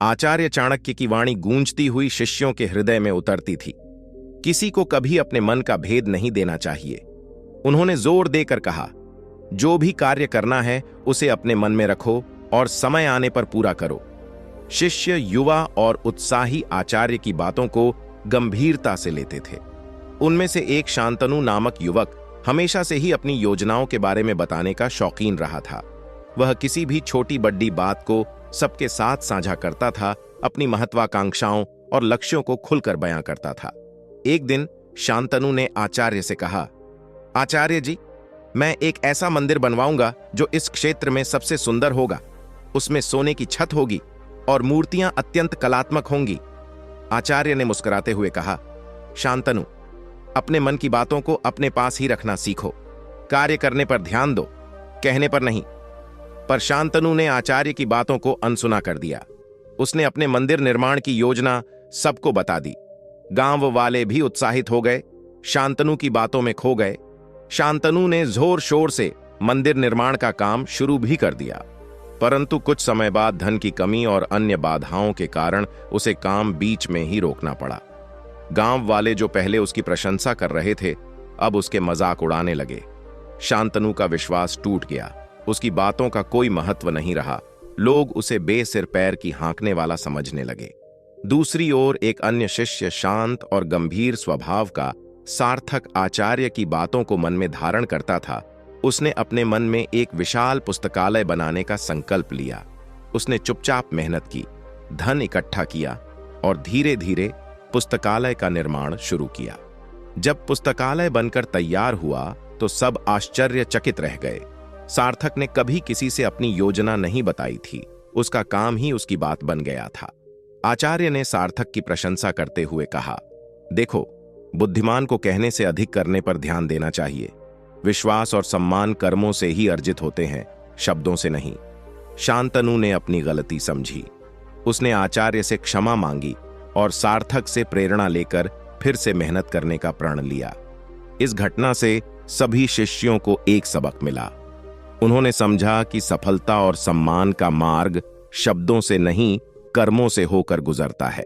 आचार्य चाणक्य की वाणी गूंजती हुई शिष्यों के हृदय में उतरती थी। किसी को कभी अपने मन का भेद नहीं देना चाहिए। उन्होंने जोर देकर कहा, जो भी कार्य करना है उसे अपने मन में रखो और समय आने पर पूरा करो। शिष्य युवा और उत्साही आचार्य की बातों को गंभीरता से लेते थे। उनमें से एक शांतनु नामक युवक हमेशा से ही अपनी योजनाओं के बारे में बताने का शौकीन रहा था। वह किसी भी छोटी बड़ी बात को सबके साथ साझा करता था, अपनी महत्वाकांक्षाओं और लक्ष्यों को खुलकर बयां करता था। एक दिन शांतनु ने आचार्य से कहा, आचार्य जी, मैं एक ऐसा मंदिर बनवाऊंगा जो इस क्षेत्र में सबसे सुंदर होगा। उसमें सोने की छत होगी और मूर्तियां अत्यंत कलात्मक होंगी। आचार्य ने मुस्कुराते हुए कहा, शांतनु, अपने मन की बातों को अपने पास ही रखना सीखो। कार्य करने पर ध्यान दो, कहने पर नहीं। पर शांतनु ने आचार्य की बातों को अनसुना कर दिया। उसने अपने मंदिर निर्माण की योजना सबको बता दी। गांव वाले भी उत्साहित हो गए, शांतनु की बातों में खो गए। शांतनु ने जोर शोर से मंदिर निर्माण का काम शुरू भी कर दिया, परंतु कुछ समय बाद धन की कमी और अन्य बाधाओं के कारण उसे काम बीच में ही रोकना पड़ा। गांव वाले जो पहले उसकी प्रशंसा कर रहे थे, अब उसके मजाक उड़ाने लगे। शांतनु का विश्वास टूट गया। उसकी बातों का कोई महत्व नहीं रहा। लोग उसे बेसिर पैर की हाँकने वाला समझने लगे। दूसरी ओर एक अन्य शिष्य, शांत और गंभीर स्वभाव का सार्थक, आचार्य की बातों को मन में धारण करता था। उसने अपने मन में एक विशाल पुस्तकालय बनाने का संकल्प लिया। उसने चुपचाप मेहनत की, धन इकट्ठा किया और धीरे धीरे पुस्तकालय का निर्माण शुरू किया। जब पुस्तकालय बनकर तैयार हुआ तो सब आश्चर्यचकित रह गए। सार्थक ने कभी किसी से अपनी योजना नहीं बताई थी। उसका काम ही उसकी बात बन गया था। आचार्य ने सार्थक की प्रशंसा करते हुए कहा, देखो, बुद्धिमान को कहने से अधिक करने पर ध्यान देना चाहिए। विश्वास और सम्मान कर्मों से ही अर्जित होते हैं, शब्दों से नहीं। शांतनु ने अपनी गलती समझी। उसने आचार्य से क्षमा मांगी और सार्थक से प्रेरणा लेकर फिर से मेहनत करने का प्रण लिया। इस घटना से सभी शिष्यों को एक सबक मिला। उन्होंने समझा कि सफलता और सम्मान का मार्ग शब्दों से नहीं, कर्मों से होकर गुजरता है।